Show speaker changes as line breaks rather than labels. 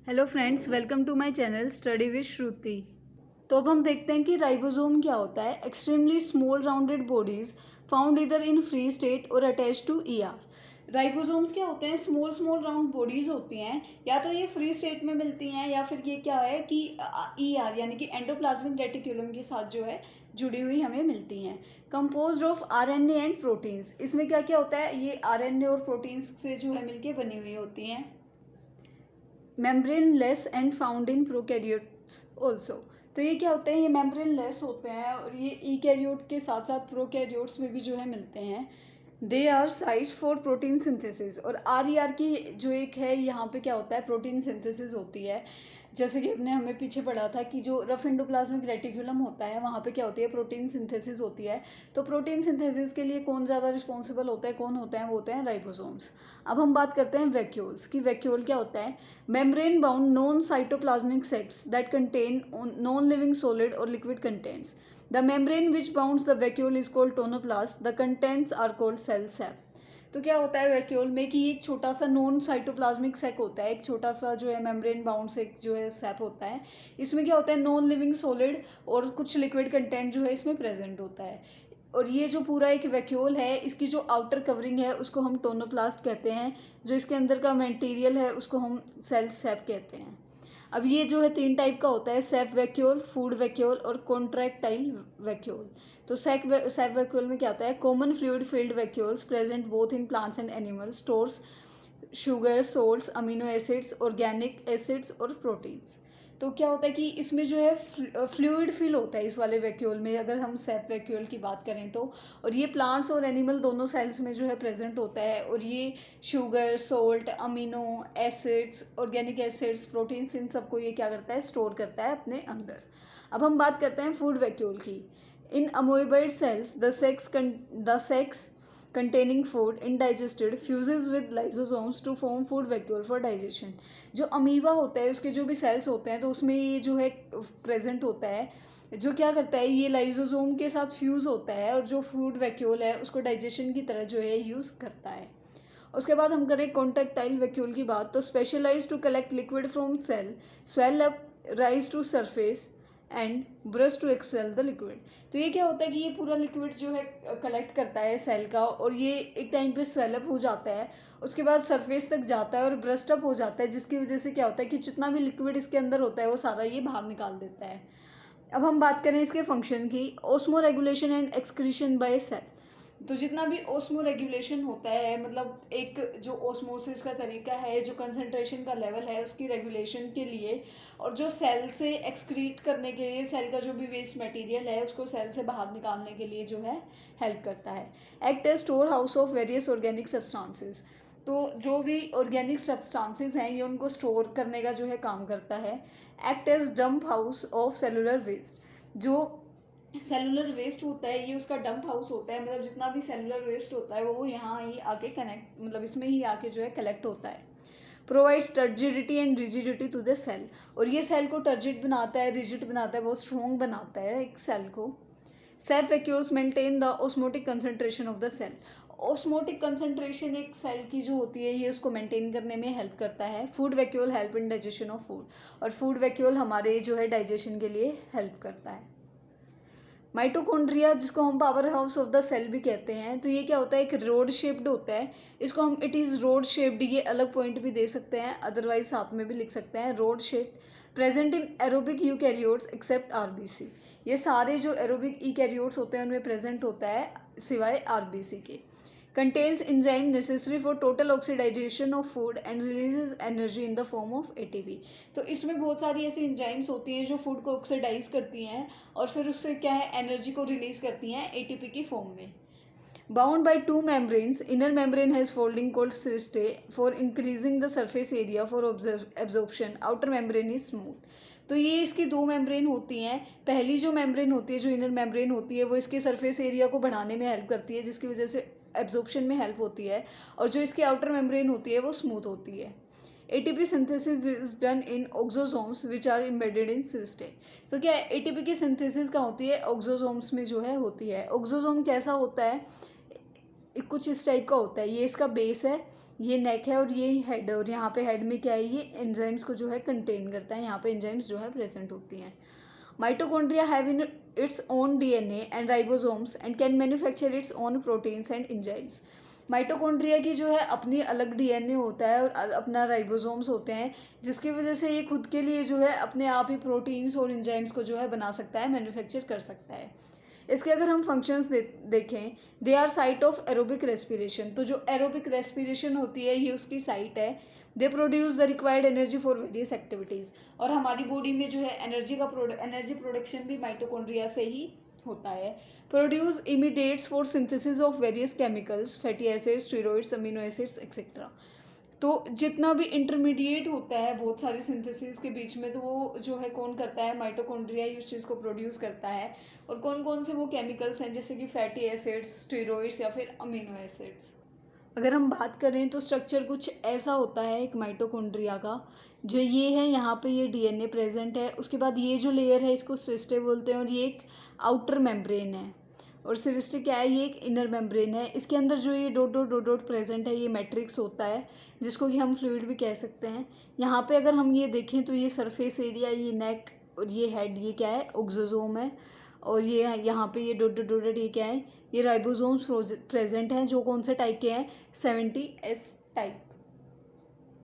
Hello friends, welcome to my channel study with Shruti. तो अब हम देखते हैं कि राइबोसोम क्या होता है। Extremely small rounded bodies found इधर इन फ्री स्टेट और अटैच टू ईआर। राइबोसोम्स क्या होते हैं? स्मॉल स्मॉल राउंड बॉडीज होती हैं, या तो ये फ्री स्टेट में मिलती हैं या फिर ये क्या है कि ईआर यानी कि एंडोप्लाज्मिक रेटिकुलम के साथ जो है जुड़ी हुई हमें मिलती हैं। Composed of RNA and proteins. इसमें क्या क्या होता है? ये आरएनए और प्रोटीन्स से जो है मिलके बनी हुई होती हैं। Membraneless and found in prokaryotes also. तो ये क्या होते हैं? ये मेम्ब्रेनलेस होते हैं और ये ईकैरियोट के साथ साथ प्रोकैरियोट्स में भी जो है मिलते हैं। They are sites for protein synthesis. और आर ई आर की जो एक है, यहाँ पे क्या होता है? प्रोटीन सिंथेसिस होती है। जैसे कि अपने हमें पीछे पढ़ा था कि जो रफ एंडोप्लाज्मिक रेटिकुलम होता है वहाँ पे क्या होती है? प्रोटीन सिंथेसिस होती है। तो प्रोटीन सिंथेसिस के लिए कौन ज़्यादा रिस्पॉन्सिबल होता है? कौन होते हैं? वो होते हैं राइबोसोम्स। अब हम बात करते हैं वैक्यूल्स की। वैक्यूल क्या होता है? Membrane bound non cytoplasmic sacs that contain non living solid और liquid contents. The membrane which bounds the vacuole is called tonoplast. The contents are called cell sap. तो क्या होता है वैक्यूल में कि एक छोटा सा नॉन साइटोप्लाज्मिक सेक होता है, एक छोटा सा जो है मेम्ब्रेन बाउंड सेक जो है सैप होता है। इसमें क्या होता है? नॉन लिविंग सॉलिड और कुछ लिक्विड कंटेंट जो है इसमें प्रेजेंट होता है। और ये जो पूरा एक वैक्यूल है, इसकी जो आउटर कवरिंग है उसको हम टोनोप्लास्ट कहते हैं। जो इसके अंदर का मटेरियल है उसको हम सेल सैप कहते हैं। अब ये जो है 3 टाइप का होता है: सेफ वैक्यूल, फूड वैक्यूल और कॉन्ट्रैक्टाइल वैक्यूल। तो सेफ वैक्यूल में क्या होता है? Common fluid filled vacuoles present both in plants and animals, stores sugar, salts, amino acids, organic acids और प्रोटीन्स। तो क्या होता है कि इसमें जो है फ्लूइड फिल होता है इस वाले वैक्यूल में, अगर हम सेफ वैक्यूल की बात करें तो। और ये प्लांट्स और एनिमल दोनों सेल्स में जो है प्रेजेंट होता है। और ये sugar, salt, amino acids, organic acids, proteins, इन सबको ये क्या करता है? स्टोर करता है अपने अंदर। अब हम बात करते हैं फूड वैक्यूल की। In amoeboid cells the sacs containing food indigested fuses with lysosomes to form food vacuole for digestion। जो अमीबा होता है उसके जो भी सेल्स होते हैं तो उसमें ये जो है प्रेजेंट होता है, जो क्या करता है? ये लाइजोसोम के साथ फ्यूज़ होता है और जो फूड वैक्यूल है उसको डाइजेशन की तरह जो है यूज़ करता है। उसके बाद हम करें कॉन्ट्रैक्टाइल वैक्यूल की बात, तो specialise to collect liquid from cell, swell up, rise to surface and brush to expel the liquid. तो ये क्या होता है कि ये पूरा लिक्विड जो है कलेक्ट करता है सेल का, और ये एक टाइम पे स्वेलअप हो जाता है, उसके बाद सरफेस तक जाता है और ब्रस्ट अप हो जाता है, जिसकी वजह से क्या होता है कि जितना भी लिक्विड इसके अंदर होता है वो सारा ये बाहर निकाल देता है। अब हम बात करें इसके फंक्शन की। Osmoregulation and excretion by cell. तो जितना भी ओस्मो रेगुलेशन होता है, मतलब एक जो ओस्मोसिस का तरीका है, जो कंसंट्रेशन का लेवल है उसकी रेगुलेशन के लिए, और जो सेल से एक्सक्रीट करने के लिए, सेल का जो भी वेस्ट मटेरियल है उसको सेल से बाहर निकालने के लिए जो है हेल्प करता है। Act as storehouse of various organic substances. तो जो भी ऑर्गेनिक सब्सटेंसेस हैं ये उनको स्टोर करने का जो है काम करता है। Act as dump house of cellular waste. जो सेलुलर वेस्ट होता है ये उसका डंप हाउस होता है, मतलब जितना भी सेलुलर वेस्ट होता है वो यहाँ ही आके कनेक्ट, मतलब इसमें ही आके जो है कलेक्ट होता है। Provides turgidity and rigidity to the cell. और ये सेल को टर्जिड बनाता है, रिजिड बनाता है, बहुत स्ट्रॉन्ग बनाता है एक सेल को। Sap vacuoles maintain the osmotic concentration of the cell. Osmotic concentration एक सेल की जो होती है ये उसको मेंटेन करने में हेल्प करता है। Food vacuole help in digestion of food. और फूड वैक्यूल हमारे जो है डाइजेशन के लिए हेल्प करता है। माइटोकॉन्ड्रिया, जिसको हम powerhouse of the cell भी कहते हैं, तो ये क्या होता है? एक रोड शेप्ड होता है। इसको हम इट इज़ रोड शेप्ड, ये अलग पॉइंट भी दे सकते हैं, अदरवाइज साथ में भी लिख सकते हैं। Rod shaped, present in aerobic eukaryotes except RBC. ये सारे जो एरोबिक ईकैरियोट्स होते हैं उनमें प्रेजेंट होता है सिवाय आरबीसी के। contains enzyme necessary for total oxidation of food and releases energy in the form of ATP। तो इसमें बहुत सारी ऐसी एंजाइम्स होती हैं जो फूड को ऑक्सीडाइज करती हैं और फिर उससे क्या है? एनर्जी को रिलीज करती हैं एटीपी की फॉर्म में। Bound by two membranes, inner membrane has folding called cristae for increasing the surface area for absorption, outer membrane is smooth। तो ये इसकी 2 मेम्ब्रेन होती हैं। पहली जो मेम्ब्रेन होती है, जो इनर मेम्ब्रेन होती है, वो इसके सरफेस एरिया को बढ़ाने में हेल्प करती है, जिसकी वजह से एब्जॉर्प्शन में हेल्प होती है। और जो इसकी आउटर मेम्ब्रेन होती है वो स्मूथ होती है। ATP synthesis is done in oxysomes which are embedded in cristae. तो क्या है? एटीपी की सिंथेसिस कहाँ होती है? ऑक्सोसोम्स में जो है होती है। ऑक्सोसोम कैसा होता है? कुछ इस टाइप का होता है। ये इसका बेस है, ये नेक है और ये हेड है, और यहाँ पे हेड में क्या है, ये एंजाइम्स को जो है कंटेन करता है, यहाँ पे एंजाइम्स जो है प्रेजेंट होती हैं। Mitochondria have in its own DNA and ribosomes and can manufacture its own proteins and enzymes. Mitochondria की जो है अपनी अलग डीएनए होता है और अपना राइबोसोम्स होते हैं, जिसकी वजह से ये खुद के लिए जो है अपने आप ही प्रोटीन्स और एंजाइम्स को जो है बना सकता है, मैन्युफैक्चर कर सकता है। इसके अगर हम फंक्शंस देखें, they are site of aerobic respiration. तो जो एरोबिक रेस्पिरेशन होती है ये उसकी साइट है। They produce the required energy for various activities. और हमारी बॉडी में जो है एनर्जी प्रोडक्शन भी माइटोकॉन्ड्रिया से ही होता है। Produce intermediates for synthesis of various chemicals, fatty acids, steroids, amino acids etcetera. तो जितना भी इंटरमीडिएट होता है बहुत सारी सिंथेसिस के बीच में, तो वो जो है कौन करता है, माइटोकॉन्ड्रिया ही उस चीज़ को प्रोड्यूस करता है। और कौन कौन से वो केमिकल्स हैं, जैसे कि फैटी एसिड्स, स्टेरॉइड्स या फिर अमीनो एसिड्स। अगर हम बात करें तो स्ट्रक्चर कुछ ऐसा होता है एक माइटोकॉन्ड्रिया का, जो ये है, यहाँ पे ये डीएनए प्रेजेंट है, उसके बाद ये जो लेयर है इसको सिरिस्टे बोलते हैं, और ये एक आउटर मेम्ब्रेन है। और सिरिस्टे क्या है, ये एक इनर मेम्ब्रेन है। इसके अंदर जो ये dot dot dot dot present है, ये मैट्रिक्स होता है, जिसको कि हम फ्लूइड भी कह सकते हैं। यहाँ पे अगर हम ये देखें तो ये सरफेस एरिया, ये नेक और ये हेड, ये क्या है, ऑक्सोसोम है। और ये यहाँ पे ये डॉट डॉट डॉट डॉट, ये क्या है, ये राइबोसोम्स प्रेजेंट हैं, जो कौन से टाइप के हैं, 70S टाइप।